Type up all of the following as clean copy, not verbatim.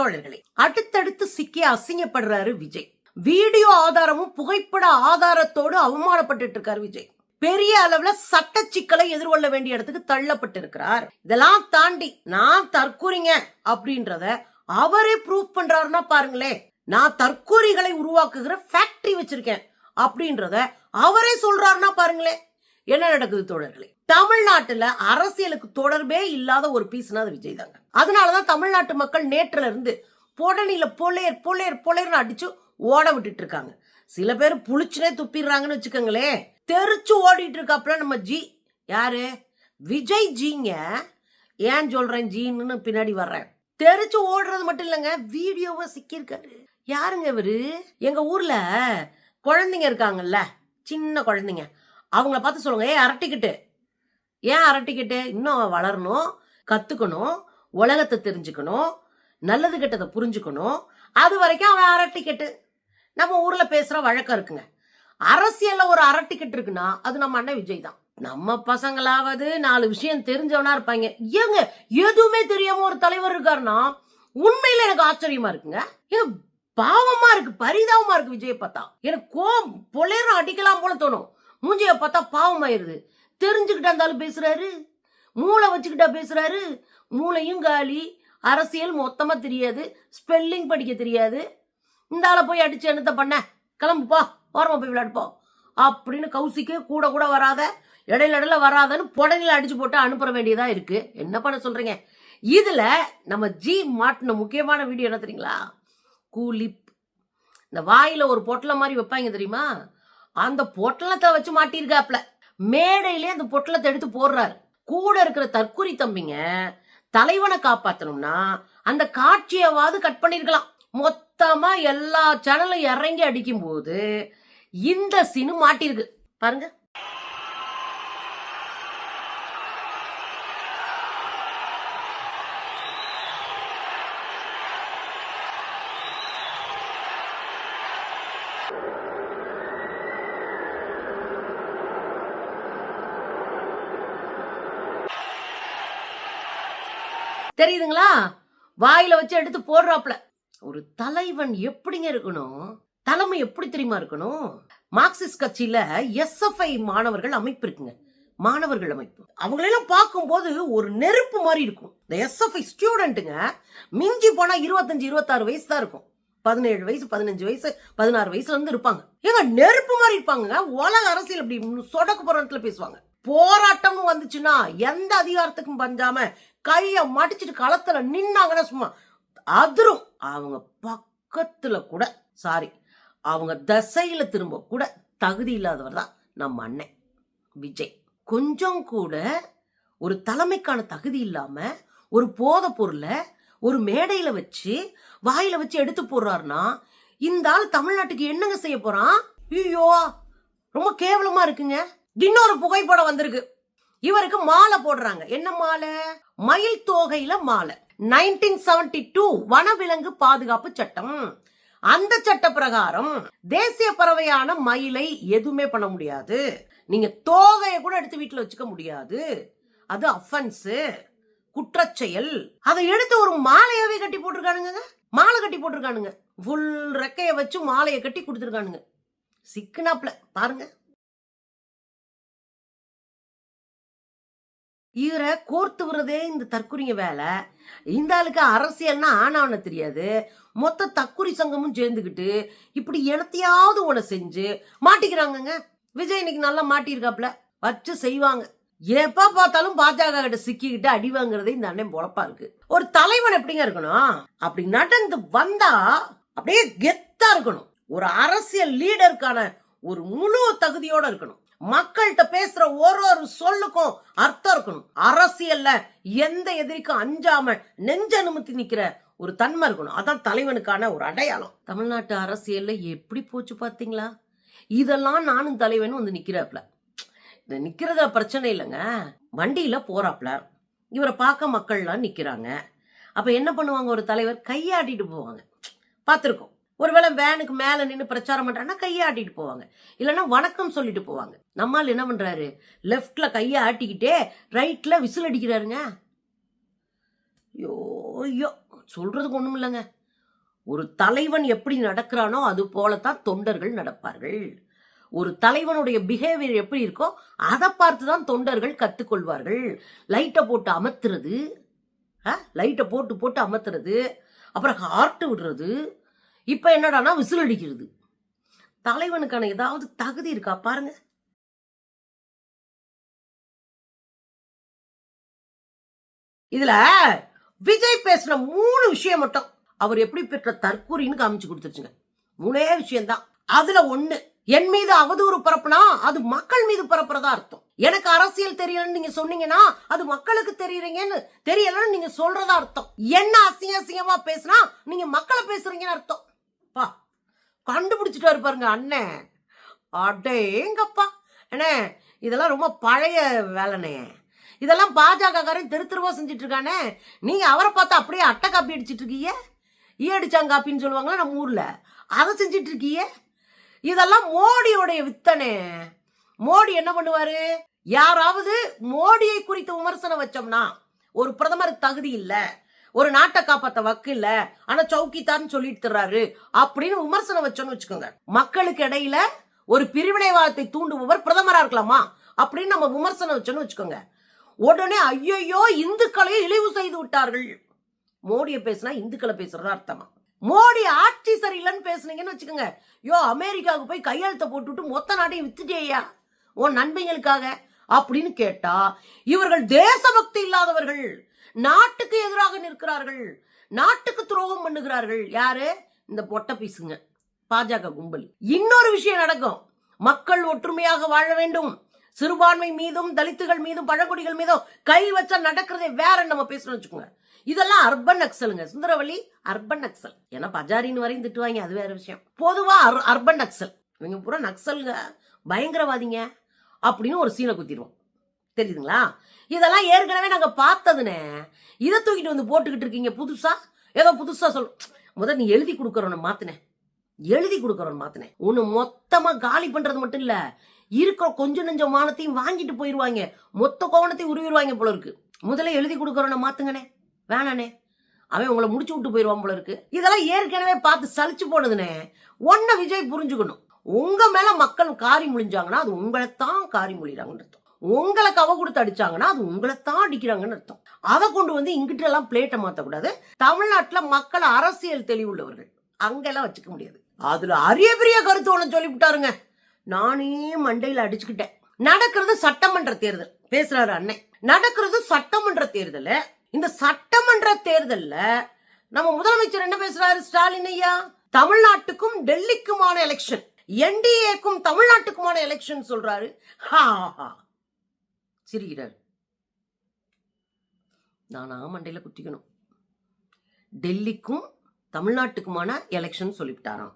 தோழர்களே, அடுத்தடுத்து சிக்கி அசிங்கப்படுறாரு விஜய். வீடியோ ஆதாரமும் புகைப்பட ஆதாரத்தோடு அவமானப்பட்டு இருக்காரு விஜய். பெரிய அளவுல சட்ட சிக்கலை எதிர்கொள்ள வேண்டிய இடத்துக்கு தள்ளப்பட்டு இருக்கிறார். இதெல்லாம் தாண்டி நான் தற்கூறிங்க அப்படின்றத அவரே ப்ரூவ் பண்றாருன்னா பாருங்களேன். நான் தற்கூறிகளை உருவாக்குகிற ஃபேக்டரி வச்சிருக்கேன் அப்படின்றத அவரே சொல்றாருன்னா பாருங்களேன் என்ன நடக்குது தோழர்களே. தமிழ்நாட்டுல அரசியலுக்கு தொடர்பே இல்லாத ஒரு பீஸ்னா அது விஜய் தாங்க. அதனாலதான் தமிழ்நாட்டு மக்கள் நேற்றுல இருந்து பொடனில பொலேர் பொலேர் பொலேர்னு அடிச்சு ஓட விட்டுட்டு இருக்காங்க. சில பேர் புளிச்சுனே துப்பிடுறாங்கன்னு வச்சுக்கோங்களேன். தெரிச்சு ஓடிட்டு இருக்காப்புல நம்ம ஜி. யாரு? விஜய் ஜிங்க. ஏன் சொல்றேன் ஜின்னு பின்னாடி வர்றேன். தெரிச்சு ஓடுறது மட்டும் இல்லைங்க, வீடியோவை சிக்கியிருக்காரு. யாருங்க இவரு? எங்க ஊர்ல குழந்தைங்க இருக்காங்கல்ல, சின்ன குழந்தைங்க, அவங்கள பார்த்து சொல்லுங்க, அரட்டிக்கிட்டு. ஏன் அரட்டிக்கிட்டு? இன்னும் வளரணும், கத்துக்கணும், உலகத்தை தெரிஞ்சுக்கணும், நல்லது கெட்டதை புரிஞ்சுக்கணும். அது வரைக்கும் அவன் அரட்டிக்கிட்டு. நம்ம ஊர்ல பேசுற வழக்கம் இருக்குங்க. அரசியல்ல ஒரு அரட்டிக்கிட்டு இருக்குன்னா அது நம்ம அண்ணன் விஜய் தான். நம்ம பசங்களாவது 4 விஷயம் தெரிஞ்சவனா இருப்பாங்க. ஏங்க எதுவுமே தெரியாம ஒரு தலைவர் இருக்காருன்னா உண்மையில எனக்கு ஆச்சரியமா இருக்குங்க. எனக்கு பாவமா இருக்கு, பரிதாபமா இருக்கு விஜய பார்த்தா. எனக்கு பொலேரும் அடிக்கலாம் போல தோணும். மூஞ்சிய பார்த்தா பாவமாயிருது. தெரிஞ்சுக்கிட்டா இருந்தாலும் பேசுறாரு, மூளை வச்சுக்கிட்டா பேசுறாரு. மூளையும் காலி, அரசியல் மொத்தமா தெரியாது, ஸ்பெல்லிங் படிக்க தெரியாது. இந்த ஆளை போய் அடிச்சு என்னத்த பண்ண, கிளம்புப்பா, ஓரமா போய் விளையாடுப்போ அப்படின்னு கௌசிக்கு கூட கூட வராத, இடையில வராதன்னு புடனில அடிச்சு போட்டு அனுப்புற வேண்டியதா இருக்கு. என்ன பண்ண சொல்றீங்க? இதுல நம்ம ஜி மாட்டின முக்கியமான வீடியோ என்ன தெரியுங்களா? கூலிப். இந்த வாயில ஒரு பொட்டலை மாதிரி வைப்பாங்க தெரியுமா? அந்த பொட்டலத்தை வச்சு மாட்டிருக்காப்ல. மேடையிலே அந்த பொட்டலத்தை எடுத்து போடுறாரு. கூட இருக்கிற தற்குறி தம்பிங்க தலைவனை காப்பாத்தணும்னா அந்த காட்சியவாது கட் பண்ணிருக்கலாம். மொத்தமா எல்லா சேனலும் இறங்கி அடிக்கும் போது இந்த சீனு மாட்டிருக்கு பாருங்க. தெரியுதுங்களா? வாயில வச்சு எடுத்து போடுறாப்ல. ஒரு தலைவன் எப்படிங்க இருக்கணும்? தலைமை எப்படி தெரியுமா இருக்கணும்? மார்க்சிஸ்ட் கட்சியில எஸ்எஃப்ஐ மாணவர்கள் அமைப்பு இருக்குங்க, மாணவர்கள் அமைப்பு. அவங்களெல்லாம் பார்க்கும்போது ஒரு நெருப்பு மாதிரி இருக்கும். இந்த எஸ்எஃப்ஐ ஸ்டூடெண்ட்டுங்க மிஞ்சி போனா 25-26 வயசு தான் இருக்கும். 17 வயசு, 15 வயசு, 16 வயசுல இருந்து இருப்பாங்க. ஏங்க நெருப்பு மாதிரி இருப்பாங்க. உலக அரசியல் அப்படி சொடக்கு போராட்டத்துல பேசுவாங்க. போராட்டம் வந்துச்சுன்னா எந்த அதிகாரத்துக்கும் பஞ்சாம கைய மடிச்சிட்டு களத்துல நின்னாங்கன்னா சும்மா அதிரும். அவங்க பக்கத்துல கூட, சாரி, அவங்க தசையில திரும்ப கூட தகுதி இல்லாதவர் தான் நம்ம அண்ணன் விஜய். கொஞ்சம் கூட ஒரு தலைமைக்கான தகுதி இல்லாம ஒரு போத பொருளை ஒரு மேடையில வச்சு வாயில வச்சு எடுத்து போடுறாருன்னா இந்த ஆள் தமிழ்நாட்டுக்கு என்னங்க செய்ய போறான்? ஐயோ, ரொம்ப கேவலமா இருக்குங்க. இன்னொரு புகைப்படம் வந்திருக்கு. இவருக்கு மாலை போடுறாங்க. என்ன மாலை? மயில் தோகையில மாலை. 1972 வனவிலங்கு பாதுகாப்பு சட்டம். அந்த சட்ட பிரகாரம் தேசிய பறவையான மயிலை எதுவுமே பண்ண முடியாது. நீங்க தோகையை கூட எடுத்து வீட்டுல வச்சுக்க முடியாது. அது அஃபென்ஸ், குற்றச்செயல். அதை எடுத்து ஒரு மாலையாவே கட்டி போட்டிருக்கானுங்க. மாலை கட்டி போட்டிருக்கானுங்க. ஃபுல் ரெக்கைய வச்சு மாலையை கட்டி கொடுத்துருக்கானுங்க. சிக்கனாப்ல பாருங்க. இவரை கோர்த்து விடுறதே இந்த தற்குறிங்க வேலை. இந்த ஆளுக்கு அரசியல்னா ஆனாவன தெரியாது. மொத்த தற்குறி சங்கமும் சேர்ந்துக்கிட்டு இப்படி எனத்தையாவது ஒண்ணு செஞ்சு மாட்டிக்கிறாங்க. விஜய் இன்னைக்கு நல்லா மாட்டிருக்காப்ல, வச்சு செய்வாங்க. எப்ப பார்த்தாலும் பாஜக கிட்ட சிக்கிக்கிட்டு அடி வாங்குறதே இந்த அண்ணன் பொழப்பா இருக்கு. ஒரு தலைவன் எப்படிங்க இருக்கணும்? அப்படி நடந்து வந்தா அப்படியே கெத்தா இருக்கணும். ஒரு அரசியல் லீடருக்கான ஒரு முழு தகுதியோட இருக்கணும். மக்கள்கிட்ட பேசுற ஒரு சொல்லுக்கும் அர்த்தம் இருக்கணும். அரசியல்ல எந்த எதிரிக்கும் அஞ்சாம நெஞ்ச நிமித்தி நிக்கிற ஒரு தன்மை இருக்கணும். அதான் தலைவனுக்கான ஒரு அடையாளம். தமிழ்நாட்டு அரசியல்ல எப்படி போச்சு பாத்தீங்களா? இதெல்லாம் நானும் தலைவன் வந்து நிக்கிறாப்ல. இந்த நிக்கிறத பிரச்சனை இல்லைங்க. வண்டியில போறாப்ல, இவரை பார்க்க மக்கள்லாம் நிக்கிறாங்க. அப்ப என்ன பண்ணுவாங்க? ஒரு தலைவர் கையாட்டிட்டு போவாங்க. பார்த்திருக்கோம். ஒருவேளை வேனுக்கு மேல நின்று பிரச்சாரம் பண்றாங்கன்னா கையாட்டிட்டு போவாங்க, இல்லைன்னா வணக்கம் சொல்லிட்டு போவாங்க. நம்மால் என்ன பண்றாரு? லெப்ட்ல கைய ஆட்டிக்கிட்டே ரைட்ல விசில் அடிக்கிறாருங்க. ஐயோ, சொல்றதுக்கு ஒண்ணும் இல்லைங்க. ஒரு தலைவன் எப்படி நடக்கிறானோ அது போலத்தான் தொண்டர்கள் நடப்பார்கள். ஒரு தலைவனுடைய பிஹேவியர் எப்படி இருக்கோ அதை பார்த்துதான் தொண்டர்கள் கத்துக்கொள்வார்கள். லைட்டை போட்டு அமர்த்துறது, லைட்டை போட்டு போட்டு அமர்த்துறது, அப்புறம் ஹார்ட் விடுறது, இப்ப என்னடானா விசில் அடிக்கிறது. தலைவனுக்கான ஏதாவது தகுதி இருக்கா பாருங்க. இதுல விஜய் பேசின 3 விஷயம் மட்டும் அவர் எப்படி பெற்ற தற்கூரின்னு காமிச்சு கொடுத்துருச்சுங்க. 3 விஷயம்தான். அதுல 1, என் மீது அவதூறு பரப்புனா அது மக்கள் மீது பரப்புறதா அர்த்தம். எனக்கு அரசியல் தெரியலன்னு நீங்க சொன்னீங்கன்னா அது மக்களுக்கு தெரியறீங்கன்னு தெரியலன்னு நீங்க சொல்றதா அர்த்தம். என்ன அசிங்கமா பேசினா நீங்க மக்களை பேசுறீங்கன்னு அர்த்தம். பா கண்டுபிடிச்சிட்டு பாருங்க அண்ணன். அடேங்கப்பா அண்ணே, இதெல்லாம் ரொம்ப பழைய வேலைனே. இதெல்லாம் பாஜக காரன் தெருவா செஞ்சுட்டு இருக்கானே. நீங்க அவரை பார்த்தா அப்படியே அட்டை காப்பி அடிச்சிட்டு இருக்கீங்க. அடிச்சாங்காப்பின்னு சொல்லுவாங்களா நம்ம ஊர்ல, அதை செஞ்சிட்டு இருக்கீங்க. இதெல்லாம் மோடியோடைய வித்தனே. மோடி என்ன பண்ணுவாரு? யாராவது மோடியை குறித்து விமர்சனம் வச்சோம்னா, ஒரு பிரதமர் தகுதி இல்ல, ஒரு நாட்டை காப்பாத்த வக்கு இல்ல, ஆனா சௌக்கித்தார்னு சொல்லிட்டு தர்றாரு அப்படின்னு விமர்சனம் வச்சோன்னு வச்சுக்கோங்க, மக்களுக்கு இடையில ஒரு பிரிவினைவாதத்தை தூண்டுபவர் பிரதமரா இருக்கலாமா அப்படின்னு நம்ம விமர்சனம் வச்சோன்னு வச்சுக்கோங்க, உடனே ஐயோ இந்துக்களையும் இழிவு செய்து விட்டார்கள். மோடியை பேசினா இந்துக்களை பேசுறதா அர்த்தமா? மோடி ஆட்சி சரியில்லைன்னு பேசுனீங்கன்னு வச்சுக்கோங்க, அமெரிக்காவுக்கு போய் கையெழுத்த போட்டுவிட்டு மொத்த நாட்டையும் வித்துட்டேயா உன் நன்மைகளுக்காக அப்படின்னு கேட்டா, இவர்கள் தேசபக்தி இல்லாதவர்கள், நாட்டுக்கு எதிராக நிற்கிறார்கள், நாட்டுக்கு துரோகம் பண்ணுகிறார்கள். யாரு? இந்த பொட்ட பீசுங்க, பாஜக கும்பல். இன்னொரு விஷயம் நடக்கும், மக்கள் ஒற்றுமையாக வாழ வேண்டும், சிறுபான்மை மீதும் தலித்துகள் மீதும் பழங்குடிகள் மீதும் கை வச்சா நடக்கிறதே வேற நம்ம பேசணும் வச்சுக்கோங்க. இதெல்லாம் அர்பன் நக்சலுங்க. சுந்தரவல்லி அர்பன் நக்சல். ஏன்னா பஜாரின்னு வரையும் திட்டுவாங்க, அது வேற விஷயம். பொதுவா அர்பன் நக்சல், இவங்க பூரா நக்சல்ங்க, பயங்கரவாதிங்க அப்படின்னு ஒரு சீனை குத்திடுவோம். தெரியுதுங்களா? இதெல்லாம் ஏற்கனவே நாங்க பார்த்ததுனே. இதை தூக்கிட்டு வந்து போட்டுக்கிட்டு இருக்கீங்க புதுசா. ஏதோ புதுசா சொல். முதல் நீ எழுதி கொடுக்கறவன மாத்தினேன், ஒண்ணு மொத்தமா காலி பண்றது மட்டும் இல்ல, இருக்கிற கொஞ்சம் நெஞ்ச மானத்தையும் வாங்கிட்டு போயிருவாங்க, மொத்த கோவணத்தையும் உருவிடுவாங்க போல இருக்கு. முதல்ல எழுதி கொடுக்கறவன மாத்துங்கனே, வேணானே, அவன் உங்களை முடிச்சு விட்டு போயிருவான் போல இருக்கு. இதெல்லாம் ஏற்கனவே பார்த்து சலிச்சு போனதுனே. ஒன்ன விஜய் புரிஞ்சுக்கணும், உங்க மேல மக்கள் காரி முழிஞ்சாங்கன்னா அது உங்களைத்தான் காரி முழிறாங்கன்னு அர்த்தம். உங்களை கவ கொடுத்து அடிச்சாங்கன்னா அது உங்களைத்தான் அடிக்கிறாங்கன்னு அர்த்தம். அதை கொண்டு வந்து இங்கிட்ட எல்லாம் பிளேட்டை மாத்தக்கூடாது. தமிழ்நாட்டுல மக்கள் அரசியல் தெளிவுள்ளவர்கள், அங்கெல்லாம் வச்சுக்க முடியாது. அதுல அரிய பெரிய கருத்து ஒண்ணு சொல்லிவிட்டாருங்க, நானே மண்டையில அடிச்சுக்கிட்டேன். நடக்கிறது சட்டமன்ற தேர்தல் பேசுறாரு அண்ணன். நடக்கிறது சட்டமன்ற தேர்தல். இந்த சட்டமன்ற தேர்தல்ல நம்ம முதலமைச்சர் என்ன பேசுறாரு? ஸ்டாலின் ஐயா, தமிழ்நாட்டுக்கும் டெல்லிக்குமான எலெக்ஷன், என்டிஏக்கும் தமிழ்நாட்டுக்குமான எலெக்ஷன் சொல்றாரு. சிரிக்கிறார். நானா மண்டையில குத்திக்கணும். டெல்லிக்கும் தமிழ்நாட்டுக்குமான எலெக்ஷன் சொல்லிவிட்டாராம்.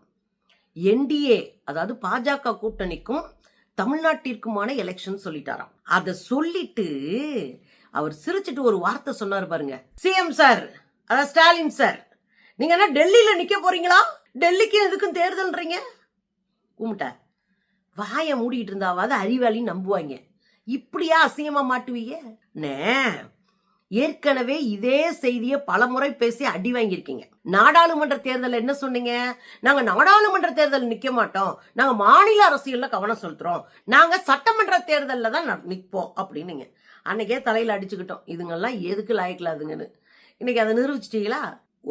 என்டிஏ அதாவது பாஜக கூட்டணிக்கும் தமிழ்நாட்டிற்குமான எலெக்ஷன் சொல்லிட்டாராம். அதை சொல்லிட்டு அவர் சிரிச்சிட்டு ஒரு வார்த்தை சொன்னார் பாருங்க. சிஎம் சார், அதாவது ஸ்டாலின் சார், நீங்க என்ன டெல்லியில நிக்க போறீங்களா? டெல்லிக்கு எதுக்கும் தேர்தல்ன்றீங்க? கும்பிட்ட வாய மூடிட்டு இருந்தாவது அறிவாளி நம்புவாங்க. இப்படியா அசிங்கமா மாட்டுவீங்க? ஏற்கனவே இதே செய்தியை பலமுறை பேசி அடி வாங்கியிருக்கீங்க. நாடாளுமன்ற தேர்தல் என்ன சொன்னீங்க? நாங்க நாடாளுமன்ற தேர்தல் நிக்க மாட்டோம், நாங்க மாநில அரசியல்ல கவனம் செலுத்துறோம், நாங்க சட்டமன்ற தேர்தல்ல தான் நிற்போம் அப்படின்னீங்க. அன்னைக்கே தலையில அடிச்சுக்கிட்டோம், இதுங்கெல்லாம் எதுக்கு லாய்க்கலாதுங்கன்னு. இன்னைக்கு அதை நிரூபிச்சிட்டீங்களா?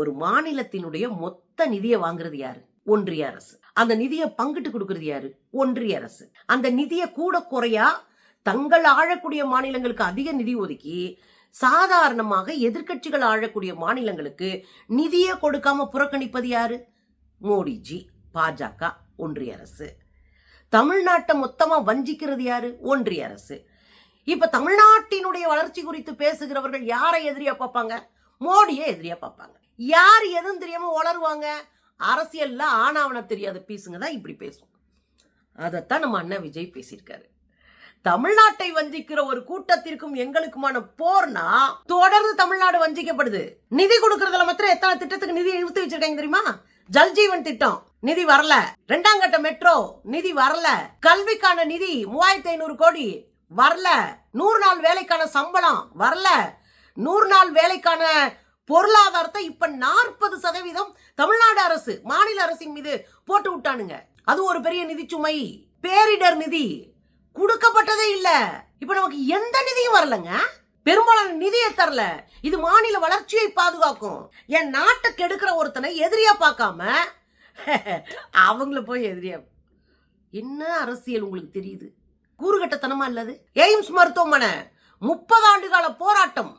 ஒரு மாநிலத்தினுடைய மொத்த நிதியை வாங்குறது யாரு? ஒன்றிய அரசு. அந்த நிதியை பங்கிட்டு கொடுக்கறது யாரு? ஒன்றிய அரசு. அந்த நிதியை கூட குறையா தங்கள் ஆழக்கூடிய மாநிலங்களுக்கு அதிக நிதி ஒதுக்கி சாதாரணமாக எதிர்கட்சிகள் ஆழக்கூடிய மாநிலங்களுக்கு நிதியை கொடுக்காம புறக்கணிப்பது யாரு? மோடிஜி, பாஜக, ஒன்றிய அரசு. தமிழ்நாட்டை மொத்தமா வஞ்சிக்கிறது யாரு? ஒன்றிய அரசு. இப்ப தமிழ்நாட்டினுடைய வளர்ச்சி குறித்து பேசுகிறவர்கள் யாரை எதிரியா பார்ப்பாங்க? மோடியை எதிரியா பார்ப்பாங்க. யார் எதுவும் தெரியாம வளருவாங்க? அரசியல்ல ஆனாவன தெரியாத பீசுங்க தான் இப்படி பேசும். அதைத்தான் நம்ம அண்ணன் விஜய் பேசியிருக்காரு. தமிழ்நாட்டை வஞ்சிக்கிற ஒரு கூட்டத்திற்கும் எங்களுக்குமான போர்னா தொடர்ந்து தமிழ்நாடு வஞ்சிக்கப்படுது. நிதி கொடுக்கறதுல மாத்திரம் எத்தனை திட்டத்துக்கு நிதி இழுத்து வச்சிருக்காங்க தெரியுமா? ஜல்ஜீவன் திட்டம் நிதி வரல, 2ஆம் கட்ட மெட்ரோ நிதி வரல, கல்விக்கான நிதி 3500 கோடி வரல, 100 நாள் வேலைக்கான சம்பளம் வரல, 100 நாள் வேலைக்கான பொருளாதாரத்தை இப்ப 40% தமிழ்நாடு அரசு மாநில அரசின் மீது போட்டு விட்டானுங்க. அது ஒரு பெரிய நிதி சுமை. பேரிடர் நிதி கொடுக்கப்பட்டதே இல்ல. இப்ப நமக்கு எந்த நிதியும் வரலங்க. பெரும்பாலான நிதியை தரல. இது மாநில வளர்ச்சியை பாதுகாக்கும். என் நாட்டை கெடுக்கிற ஒருத்தனை எதிரியா பார்க்காம அவங்கள போய் எதிரியா. என்ன அரசியல் உங்களுக்கு தெரியுது? கூறுகட்டத்தனமா இல்லது. எய்ம்ஸ் மருத்துவமனை 30 ஆண்டுகால போராட்டம்.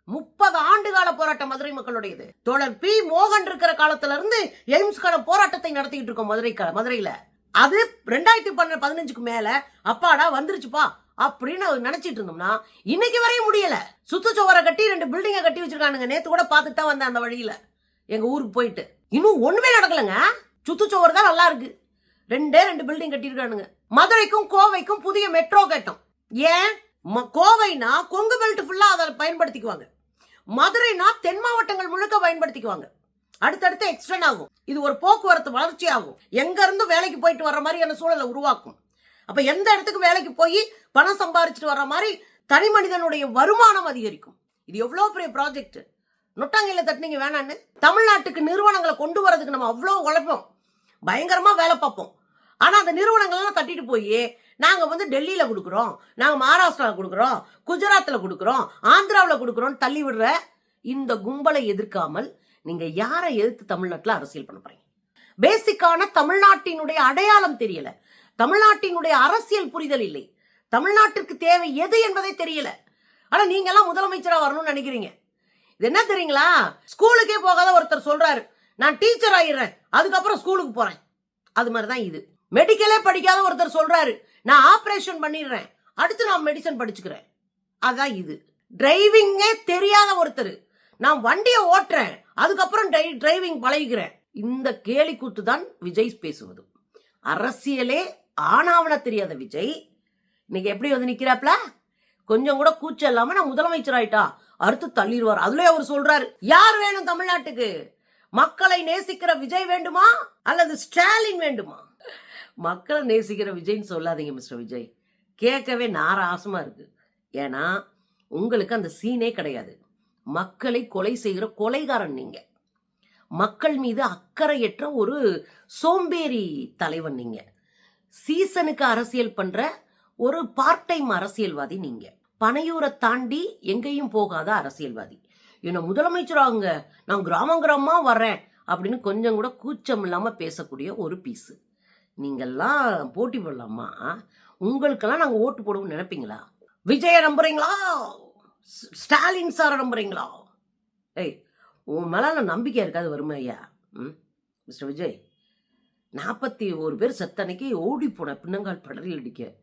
30 ஆண்டுகால போராட்டம் மதுரை மக்களுடையது. தோழர் பி மோகன் இருக்கிற காலத்துல இருந்து எய்ம்ஸ்கான போராட்டத்தை நடத்திட்டு இருக்கோம் மதுரையில. அது 2015க்கு மேல அப்பாடா வந்துருச்சுப்பா அப்படின்னு நினைச்சிட்டு இருந்தோம்னா இன்னைக்கு வரையும் முடியல. சுத்துச்சுவரை கட்டி 2 பில்டிங்கை கட்டி வச்சிருக்கானுங்க. நேத்து கூட பார்த்துட்டு தான் வந்தேன் அந்த வழியில எங்க ஊருக்கு போயிட்டு. இன்னும் ஒண்ணுமே நடக்கலங்க. சுத்துச்சுவர் தான் நல்லா இருக்கு. 2 பில்டிங் கட்டிருக்கானுங்க. மதுரைக்கும் கோவைக்கும் புதிய மெட்ரோ கேட்டோம். ஏன்? கோவைனா கொங்கு பெல்ட் ஃபுல்லா அதை பயன்படுத்திக்குவாங்க. மதுரைனா தென் மாவட்டங்கள் முழுக்க பயன்படுத்திக்குவாங்க. அடுத்தடுத்து எக்ஸ்டெண்ட் ஆகும். இது ஒரு போக்குவரத்து வளர்ச்சி ஆகும். எங்க இருந்து வேலைக்கு போயிட்டு வர்ற மாதிரியான சூழலை உருவாக்கும். அப்ப எந்த இடத்துக்கு வேலைக்கு போய் பணம் சம்பாரிச்சுட்டு வர்ற மாதிரி தனி மனிதனுடைய வருமானம் அதிகரிக்கும். இது எவ்வளவு பெரிய ப்ராஜெக்ட். நொட்டாங்கையில தட்டினீங்க வேணான்னு. தமிழ்நாட்டுக்கு நிறுவனங்களை கொண்டு வரதுக்கு நம்ம அவ்வளவு உழைப்போம், பயங்கரமா வேலை பார்ப்போம். ஆனா அந்த நிறுவனங்கள்லாம் தட்டிட்டு போய் நாங்க டெல்லியில கொடுக்குறோம், நாங்க மகாராஷ்டிரால கொடுக்குறோம், குஜராத்ல கொடுக்குறோம், ஆந்திராவில் கொடுக்குறோம் தள்ளி விடுற இந்த கும்பலை எதிர்க்காமல் நீங்க யாரை எதிர்த்து தமிழ்நாட்டுல அரசியல் பண்ண போறீங்க? பேசிக்கான தமிழ்நாட்டினுடைய அடையாளம் தெரியல. தமிழ்நாட்டினுடைய அரசியல் புரிதல் இல்லை. தமிழ்நாட்டிற்கு தேவை எது என்பதை தெரியல. ஆனா நீங்க எல்லாம் முதலமைச்சரா வரணும்னு நினைக்கிறீங்க. இது என்ன தெரியுங்களா? ஸ்கூலுக்கே போகாத ஒருத்தர் சொல்றாரு நான் டீச்சர் ஆயிடுறேன், அதுக்கப்புறம் ஸ்கூலுக்கு போறேன். அது மாதிரிதான் இது. மெடிக்கலே படிக்காத ஒருத்தர் சொல்றாரு நான் ஆபரேஷன் பண்ணிடுறேன், அடுத்து நான் மெடிசன் படிச்சுக்கிறேன். அதான் இது. டிரைவிங்கே தெரியாத ஒருத்தர் நான் வண்டியை ஓட்டுறேன், அதுக்கப்புறம் டிரைவிங் பழகிக்கிறேன். இந்த கேலி கூத்து தான் விஜய் பேசுவது. அரசியலே ஆனாவன தெரியாத விஜய் இன்னைக்கு எப்படி நிக்கிறாப்ல? கொஞ்சம் கூட கூச்சம் இல்லாம நான் முதலமைச்சர் ஆயிட்டா அடுத்து தள்ளிடுவார். அதுலயே அவர் சொல்றாரு யார் வேணும் தமிழ்நாட்டுக்கு? மக்களை நேசிக்கிற விஜய் வேண்டுமா அல்லது ஸ்டாலின் வேண்டுமா? மக்களை நேசிக்கிற விஜய்ன்னு சொல்லாதீங்க மிஸ்டர் விஜய். கேட்கவே நாராசமா இருக்கு. ஏன்னா உங்களுக்கு அந்த சீனே கிடையாது. மக்களை கொலை செய்கிற கொலைகாரன் நீங்க. மக்கள் மீது அக்கறையற்ற ஒரு சோம்பேறி தலைவன் நீங்க. சீசனுக்கு அரசியல் பண்ற ஒரு பார்ட் டைம் அரசியல்வாதி நீங்க. பனையூரை தாண்டி எங்கேயும் போகாத அரசியல்வாதி. என்ன முதலமைச்சராகுங்க, நான் கிராமமா வர்றேன் அப்படின்னு கொஞ்சம் கூட கூச்சம் இல்லாம பேசக்கூடிய ஒரு பீஸு. நீங்கெல்லாம் போட்டி போடலாமா? உங்களுக்கெல்லாம் நாங்க ஓட்டு போடுவோம் நினைப்பீங்களா? விஜய நம்புறீங்களா? ஸ்டாலின் சார நம்புறீங்களா? ஏய், உன் மேல நம்பிக்கை இருக்காது வருமா ஐயா? மிஸ்டர் விஜய், 41 பேர் செத்தனைக்கு ஓடி போன பின்னங்கால் படரில் அடிக்க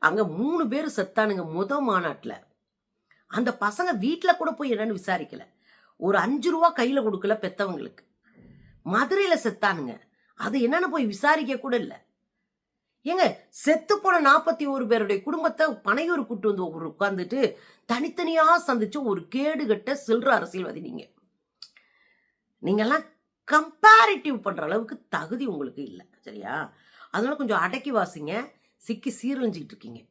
அங்க 3 பேர் செத்தானுங்க மாநாட்டுல. அந்த பசங்க வீட்டுல கூட போய் என்னன்னு விசாரிக்கல. ஒரு 5 ரூபா கையில கொடுக்கல பெத்தவங்களுக்கு. மதுரையில செத்தானுங்க, அது என்னன்னு போய் விசாரிக்க கூட இல்ல. ஏங்க, செத்து போன 41 பேருடைய குடும்பத்தை பனையூர் கூட்டு வந்து உட்கார்ந்துட்டு தனித்தனியா சந்திச்சு ஒரு கேடுகட்ட சில்ற அரசியல்வாதி நீங்க. நீங்கெல்லாம் கம்பேரிட்டிவ் பண்ற அளவுக்கு தகுதி உங்களுக்கு இல்லை, சரியா? அதனால கொஞ்சம் அடக்கி வாசிங்க. சிக்கி சீரழிஞ்சிட்டு இருக்கீங்க.